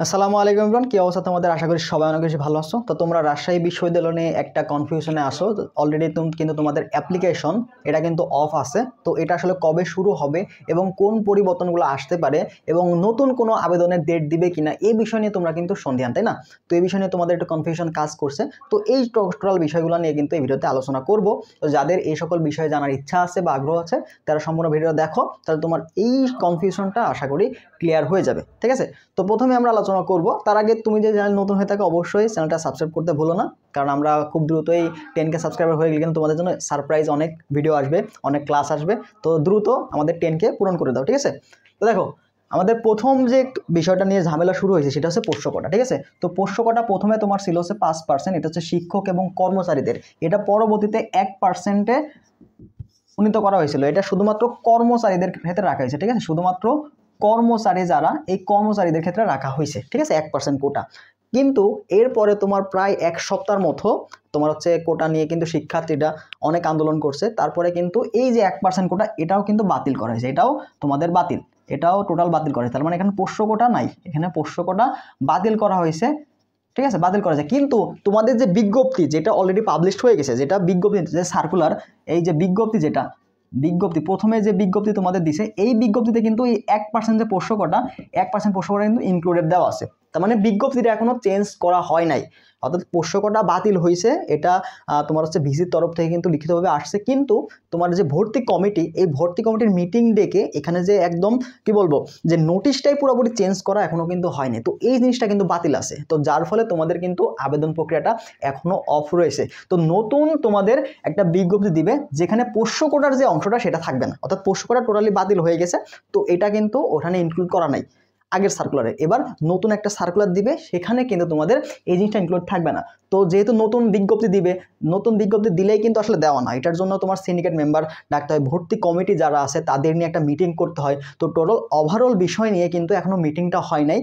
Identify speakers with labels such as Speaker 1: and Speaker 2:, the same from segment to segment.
Speaker 1: আসসালামু আলাইকুম এভরিওয়ান, কি অবস্থা তোমাদের? আশা করি সবাই অনেক বেশি ভালো আছো। তো তোমরা রাজশাহী বিশ্ববিদ্যালয় নিয়ে একটা কনফিউশনে আসো। অলরেডি কিন্তু তোমাদের অ্যাপ্লিকেশন এটা কিন্তু অফ আছে। তো এটা আসলে কবে শুরু হবে এবং কোন পরিবর্তনগুলো আসতে পারে এবং নতুন কোনো আবেদনের ডেট দিবে কিনা এই বিষয় নিয়ে তোমরা কিন্তু সন্দিহান, তাই না? তো এই বিষয় নিয়ে তোমাদের একটু কনফিউশন কাজ করছে। তো এই টোটাল বিষয়গুলো নিয়ে কিন্তু এই ভিডিওতে আলোচনা করব। তো যাদের এই সকল বিষয়ে জানার ইচ্ছা আছে বা আগ্রহ আছে তারা সম্পূর্ণ ভিডিও দেখো, তাহলে তোমার এই কনফিউশনটা আশা করি ক্লিয়ার হয়ে যাবে। ঠিক আছে, তো প্রথমে আমরা আলোচনা করব। তার আগে তুমি যে চ্যানেল নতুন হয়ে থাকো অবশ্যই চ্যানেলটা সাবস্ক্রাইব করতে ভুলো না, কারণ আমরা খুব দ্রুতই 10K সাবস্ক্রাইবার হয়ে গেলে কিন্তু তোমাদের জন্য সারপ্রাইজ অনেক ভিডিও আসবে, অনেক ক্লাস আসবে। তো দ্রুত আমাদের 10K পূরণ করে দাও, ঠিক আছে? তো দেখো, আমাদের প্রথম যে বিষয়টা নিয়ে ঝামেলা শুরু হয়েছে সেটা হচ্ছে পোষ্য কোটা। ঠিক আছে, তো পোষ্য কোটা প্রথমে তোমার ছিল হচ্ছে 5%, এটা হচ্ছে শিক্ষক এবং কর্মচারীদের। এটা পরবর্তীতে 1%-এ উন্নীত করা হয়েছিল। এটা শুধুমাত্র কর্মচারীদের ক্ষেত্রে রাখা হয়েছে। ঠিক আছে, শুধুমাত্র কর্মচারী যারা, এই কর্মচারীদের ক্ষেত্রে রাখা হয়েছে। ঠিক আছে, 1% কোটা। কিন্তু এরপরে তোমার প্রায় এক সপ্তাহের মতো তোমার হচ্ছে কোটা নিয়ে কিন্তু শিক্ষার্থীরা অনেক আন্দোলন করছে। তারপরে কিন্তু এই যে 1% কোটা এটাও কিন্তু বাতিল করা হয়েছে। এটাও তোমাদের বাতিল, এটাও টোটাল বাতিল করা হয়েছে। তার মানে এখানে পোষ্য কোটা নাই, এখানে পোষ্য কোটা বাতিল করা হয়েছে। ঠিক আছে, বাতিল করা যায়। কিন্তু তোমাদের যে বিজ্ঞপ্তি যেটা অলরেডি পাবলিশড হয়ে গেছে, যেটা বিজ্ঞপ্তি যে সার্কুলার, এই যে বিজ্ঞপ্তি, যেটা বিজ্ঞপ্তি প্রথমে যে বিজ্ঞপ্তি তোমাদের দিছে, এই বিজ্ঞপ্তিতে কিন্তু এই 1% যে পোষ্য কোটা, 1% পোষ্য কোটা কিন্তু ইনক্লুডেড দেওয়া আছে। তার মানে বিজ্ঞপ্তিটা এখনো চেঞ্জ করা হয় নাই, অর্থাৎ পোষ্য কোটা বাতিল হয়েছে। এটা তোমার হচ্ছে ভিসির তরফ থেকে কিন্তু লিখিতভাবে আসছে। কিন্তু তোমার যে ভর্তি কমিটি, এই ভর্তি কমিটির মিটিং ডেকে এখানে যে একদম কি বলবো, যে নোটিশটাই পুরোপুরি চেঞ্জ করা এখনো কিন্তু হয়নি। তো এই জিনিসটা কিন্তু বাতিল আছে, তো যার ফলে তোমাদের কিন্তু আবেদন প্রক্রিয়াটা এখনো অফ রয়েছে। তো নতুন তোমাদের একটা বিজ্ঞপ্তি দিবে যেখানে পোষ্য কোটার যে অংশটা সেটা থাকবে না, অর্থাৎ পোষ্য কোটা টোটালি বাতিল হয়ে গেছে। তো এটা কিন্তু ওখানে ইনক্লুড করা নাই আগের সার্কুলারে। এবার নতুন একটা সার্কুলার দিবে, সেখানে কিন্তু তোমাদের এই জিনিসটা ইনক্লুড থাকবে না। তো যেহেতু নতুন বিজ্ঞপ্তি দিবে, নতুন বিজ্ঞপ্তি দিলেই কিন্তু আসলে দেওয়া না, এটার জন্য তোমার সিন্ডিকেট মেম্বার ডাকতে হয়, ভর্তি কমিটি যারা আছে তাদের নিয়ে একটা মিটিং করতে হয়। তো টোটাল ওভারঅল বিষয় নিয়ে কিন্তু এখনো মিটিংটা হয় নাই।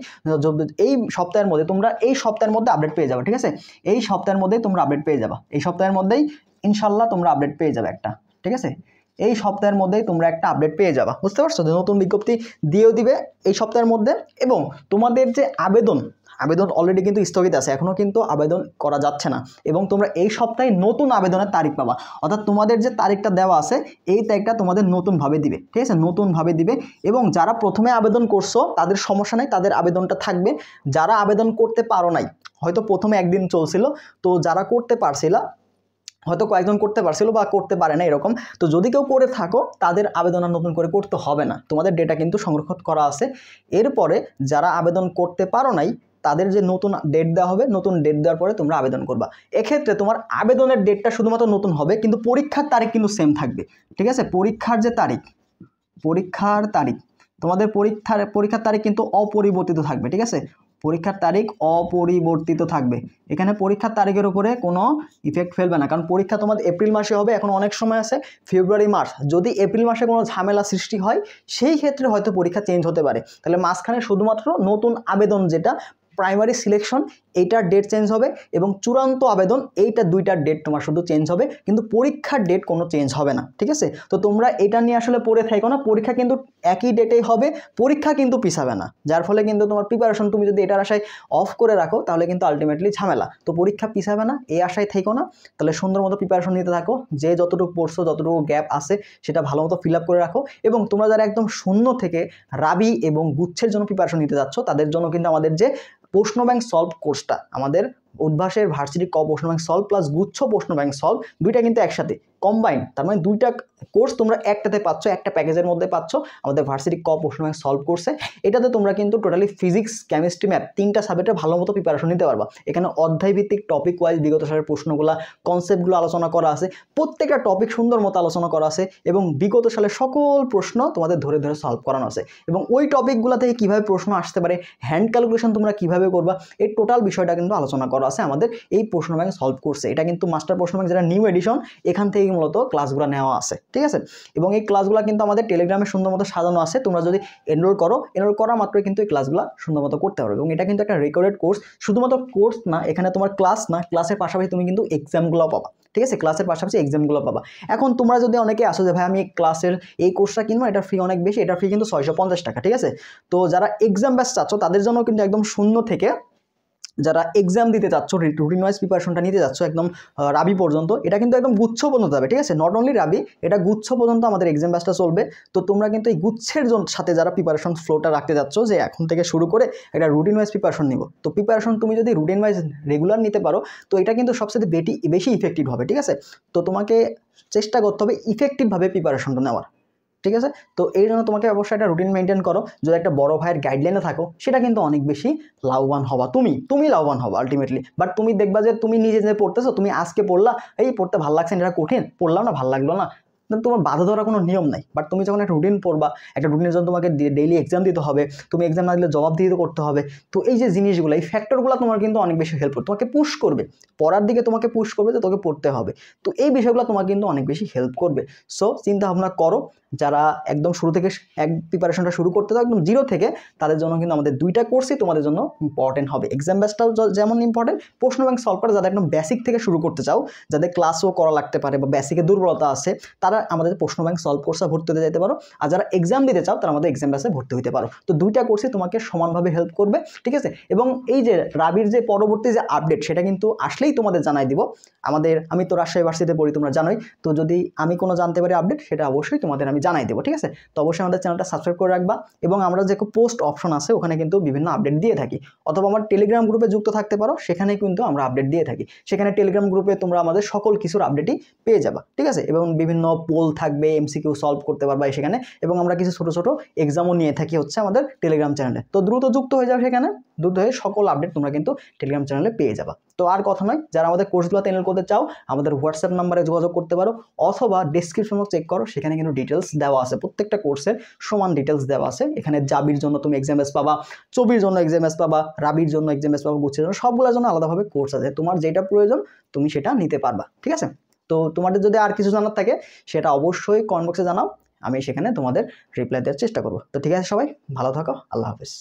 Speaker 1: এই সপ্তাহের মধ্যে তোমরা, এই সপ্তাহের মধ্যে আপডেট পেয়ে যাবে। ঠিক আছে, এই সপ্তাহের মধ্যেই তোমরা আপডেট পেয়ে যাবা, এই সপ্তাহের মধ্যেই ইনশাল্লাহ তোমরা আপডেট পেয়ে যাবে একটা। ঠিক আছে, এই সপ্তাহের মধ্যেই তোমরা একটা আপডেট পেয়ে যাবা, বুঝতে পারছো? যে নতুন বিজ্ঞপ্তি দিয়েও দিবে এই সপ্তাহের মধ্যে। এবং তোমাদের যে আবেদন অলরেডি কিন্তু স্থগিত আছে, এখনও কিন্তু আবেদন করা যাচ্ছে না। এবং তোমরা এই সপ্তাহে নতুন আবেদনের তারিখ পাবা, অর্থাৎ তোমাদের যে তারিখটা দেওয়া আছে এই তারিখটা তোমাদের নতুনভাবে দিবে। ঠিক আছে, নতুনভাবে দিবে। এবং যারা প্রথমে আবেদন করছো তাদের সমস্যা নাই, তাদের আবেদনটা থাকবে। যারা আবেদন করতে পারো নাই, হয়তো প্রথমে একদিন চলছিল, তো যারা করতে পারছিল, হয়তো কয়েকজন করতে পারছিল বা করতে পারে না এরকম, তো যদি কেউ করে থাকো তাদের আবেদন আর নতুন করে করতে হবে না, তোমাদের ডেটা কিন্তু সংরক্ষণ করা আছে। এরপরে যারা আবেদন করতে পারো নাই তাদের যে নতুন ডেট দেওয়া হবে, নতুন ডেট দেওয়ার পরে তোমরা আবেদন করবা। এক্ষেত্রে তোমার আবেদনের ডেটটা শুধুমাত্র নতুন হবে, কিন্তু পরীক্ষার তারিখ কিন্তু সেম থাকবে। ঠিক আছে, পরীক্ষার যে তারিখ, পরীক্ষার তারিখ, তোমাদের পরীক্ষার তারিখ কিন্তু অপরিবর্তিত থাকবে। ঠিক আছে, পরীক্ষার তারিখ অপরিবর্তিত থাকবে। এখানে পরীক্ষার তারিখের উপরে কোনো ইফেক্ট ফেলবে না, কারণ পরীক্ষা তোমাদের এপ্রিল মাসে হবে, এখন অনেক সময় আছে ফেব্রুয়ারি মার্চ। যদি এপ্রিল মাসে কোনো ঝামেলা সৃষ্টি হয় সেই ক্ষেত্রে হয়তো পরীক্ষা চেঞ্জ হতে পারে। তাহলে মাঝখানে শুধুমাত্র নতুন আবেদন যেটা প্রাইমারি সিলেকশন, এইটার ডেট চেঞ্জ হবে, এবং চূড়ান্ত আবেদন এইটা দুইটার ডেট তোমার শুধু চেঞ্জ হবে, কিন্তু পরীক্ষার ডেট কোনো চেঞ্জ হবে না। ঠিক আছে, তো তোমরা এটা নিয়ে আসলে পড়ে থাকো না, পরীক্ষা কিন্তু একই ডেটেই হবে, পরীক্ষা কিন্তু পিছাবে না। যার ফলে কিন্তু তোমার প্রিপারেশন তুমি যদি এটার আশায় অফ করে রাখো তাহলে কিন্তু আলটিমেটলি ঝামেলা। তো পরীক্ষা পিছাবে না এই আশায় থেকো না, তাহলে সুন্দর মতো প্রিপারেশন নিতে থাকো। যে যতটুকু পড়ছো, যতটুকু গ্যাপ আছে সেটা ভালো মতো ফিল আপ করে রাখো। এবং তোমরা যারা একদম শূন্য থেকে রাবি এবং গুচ্ছের জন্য প্রিপারেশন নিতে যাচ্ছ তাদের জন্য কিন্তু আমাদের যে প্রশ্ন ব্যাংক সলভ কোর্সটা, আমাদের উদ্ভাসের ভার্সিটি ক প্রশ্ন ব্যাংক সলভ প্লাস গুচ্ছ প্রশ্ন ব্যাংক সলভ, দুইটা কিন্তু একসাথে কম্বাইন্ড। তার মানে দুইটা কোর্স তোমরা একটাতে পাচ্ছ, একটা প্যাকেজের মধ্যে পাচ্ছ আমাদের ভার্সিটি ক প্রশ্ন ব্যাংক সলভ কোর্সে। এটাতে তোমরা কিন্তু টোটালি ফিজিক্স, কেমিস্ট্রি, ম্যাথ তিনটা সাবজেক্টে ভালো মতো প্রিপারেশন নিতে পারবা। এখানে অধ্যায়ভিত্তিক টপিক ওয়াইজ বিগত সালের প্রশ্নগুলো, কনসেপ্টগুলো আলোচনা করা আছে, প্রত্যেকটা টপিক সুন্দর মতো আলোচনা করা আছে, এবং বিগত সালের সকল প্রশ্ন তোমাদের ধরে ধরে সলভ করানো আছে। এবং ওই টপিকগুলো থেকে কীভাবে প্রশ্ন আসতে পারে, হ্যান্ড ক্যালকুলেশন তোমরা কীভাবে করবা, এই টোটাল বিষয়টা কিন্তু আলোচনা করা আছে আমাদের এই প্রশ্ন ব্যাংক সলভ কোর্সে। এটা কিন্তু মাস্টার প্রশ্ন ব্যাংক যেটা নিউ এডিশন, এখান থেকে মূলত ক্লাসগুলো নেওয়া আছে, ঠিক আছে। এবং এই ক্লাসগুলো কিন্তু আমাদের টেলিগ্রামে সুন্দর মতো সাজানো আছে। তোমরা যদি এনরোল করা মাত্রই কিন্তু এই ক্লাসগুলো সুন্দর মতো করতে পারবে। এবং এটা কিন্তু একটা রেকর্ডেড কোর্স, শুধুমাত্র কোর্স না, এখানে তোমার ক্লাস না, ক্লাসের পাশাপাশি তুমি কিন্তু এক্সামগুলো পাবা, ঠিক আছে। ক্লাসের পাশাপাশি এক্সামগুলো পাবা। এখন তোমরা যদি অনেকে আসো যে ভাই আমি ক্লাসের এই কোর্সটা কিনবো, এটা ফি অনেক বেশি, এটা ফি কিন্তু 650 টাকা, ঠিক আছে। তো যারা এক্সাম ব্যাচ চাচ্ছ তাদের জন্য কিন্তু একদম শূন্য থেকে যারা এক্সাম দিতে চাচ্ছ, রুটিন ওয়াইজ প্রিপারেশনটা নিতে যাচ্ছ একদম রাবি পর্যন্ত, এটা কিন্তু একদম গুচ্ছ পর্যন্ত যাবে, ঠিক আছে। নট অনলি রাবি, এটা গুচ্ছ পর্যন্ত আমাদের এক্সাম ব্যাচটা চলবে। তো তোমরা কিন্তু এই গুচ্ছের সাথে যারা প্রিপারেশন ফ্লোটা রাখতে যাচ্ছ যে এখন থেকে শুরু করে একটা রুটিন ওয়াইজ প্রিপারেশন নিব, তো প্রিপারেশন তুমি যদি রুটিন ওয়াইজ রেগুলার নিতে পারো তো এটা কিন্তু সবচেয়ে বেশি ইফেক্টিভ হবে, ঠিক আছে। তো তোমাকে চেষ্টা করতে হবে ইফেক্টিভভাবে প্রিপারেশনটা নেওয়ার, ঠিক আছে। তো এই জন্য তোমাকে অবশ্যই একটা রুটিন মেনটেন করো। যদি একটা বড় ভাইয়ের গাইডলাইনে থাকো সেটা কিন্তু অনেক বেশি লাভবান হবা, তুমি লাভবান হবা আলটিমেটলি। বাট তুমি দেখবা যে তুমি নিজে যে পড়তেছো, তুমি আজকে পড়লা, এই পড়তে ভালো লাগছে না, এটা কঠিন, পড়লাম না, ভালো লাগলো না, তোমার বাধা ধরার কোনো নিয়ম নাই। বাট তুমি যখন একটা রুটিন পড়বা, একটা রুটিনের জন্য তোমাকে ডেইলি এক্সাম দিতে হবে, তুমি এক্সাম না দিলে জবাব দিয়ে করতে হবে। তো এই যে জিনিসগুলো, এই ফ্যাক্টরগুলো তোমার কিন্তু অনেক বেশি হেল্প করবে, তোমাকে পুশ করবে, পড়ার দিকে তোমাকে পুশ করবে যে তোকে পড়তে হবে। তো এই বিষয়গুলো তোমার কিন্তু অনেক বেশি হেল্প করবে। সো চিন্তা ভাবনা করো, যারা একদম শুরু থেকে প্রিপারেশনটা শুরু করতে চাও একদম জিরো থেকে, তাদের জন্য কিন্তু আমাদের দুইটা কোর্সই তোমাদের জন্য ইম্পর্টেন্ট হবে। এক্সাম ব্যাচটাও যেমন ইম্পর্টেন্ট, প্রশ্ন ব্যাংক সলভ করা যাদের একদম বেসিক থেকে শুরু করতে চাও, যাদের ক্লাসও করা লাগতে পারে বা বেসিকে দুর্বলতা আছে, তারা আমাদের প্রশ্ন ব্যাংক সলভ কোর্সে ভর্তি হতে যেতে পারো। আর যারা এক্সাম দিতে চাও তারা আমাদের এক্সাম ব্যাচে ভর্তি হতে পারো। তো দুইটা কোর্সই তোমাকে সমানভাবে হেল্প করবে, ঠিক আছে। এবং এই যে রাবির যে পরবর্তী যে আপডেট, সেটা কিন্তু আসলেই তোমাদের জানাই দিব। আমি তো রাজশাহী ইউনিভার্সিটিতে পড়ি, তোমরা জানোই। তো যদি আমি কোনো জানতে পারি আপডেট, সেটা অবশ্যই তোমাদের আমি জানাই দেবো, ঠিক আছে। তো অবশ্যই আমাদের চ্যানেলটা সাবস্ক্রাইব করে রাখবা। এবং আমরা যে পোস্ট অপশন আছে ওখানে কিন্তু বিভিন্ন আপডেট দিয়ে থাকি, অথবা আমার টেলিগ্রাম গ্রুপে যুক্ত থাকতে পারো, সেখানে কিন্তু আমরা আপডেট দিয়ে থাকি। সেখানে টেলিগ্রাম গ্রুপে তোমরা আমাদের সকল কিছুর আপডেটই পেয়ে যাবা, ঠিক আছে। এবং বিভিন্ন পোল থাকবে, এমসিকিউ সলভ করতে পারবা সেখানে। এবং আমরা কিছু ছোট ছোট এক্সামও নিয়ে থাকি হচ্ছে আমাদের টেলিগ্রাম চ্যানেলে। তো দ্রুত যুক্ত হয়ে যাও সেখানে, দ্রুত হয়ে সকল আপডেট তোমরা কিন্তু টেলিগ্রাম চ্যানেলে পেয়ে যাবা। তো আর কথা নয়, যারা আমাদের কোর্সগুলোতে এনরোল করতে চাও আমাদের হোয়াটসঅ্যাপ নাম্বারে যোগাযোগ করতে পারো, অথবা ডেসক্রিপশনও চেক করো, সেখানে কিন্তু ডিটেলস দেওয়া আছে, প্রত্যেকটা কোর্সের সমান ডিটেলস দেওয়া আছে। এখানে জাবির জন্য তুমি এক্সাম ব্যাচ পাবা, চবির জন্য এক্সাম ব্যাচ পাবা, রাবির জন্য এক্সাম ব্যাচ পাবা, গুচ্ছের জন্য, সবগুলোর জন্য আলাদাভাবে কোর্স আছে। তোমার যেটা প্রয়োজন তুমি সেটা নিতে পারবা, ঠিক আছে। তো তোমাদের যদি আর কিছু জানার থাকে সেটা অবশ্যই কমেন্ট বক্সে জানাও, আমি সেখানে তোমাদের রিপ্লাই দেওয়ার চেষ্টা করবো। তো ঠিক আছে, সবাই ভালো থাকো, আল্লাহ হাফেজ।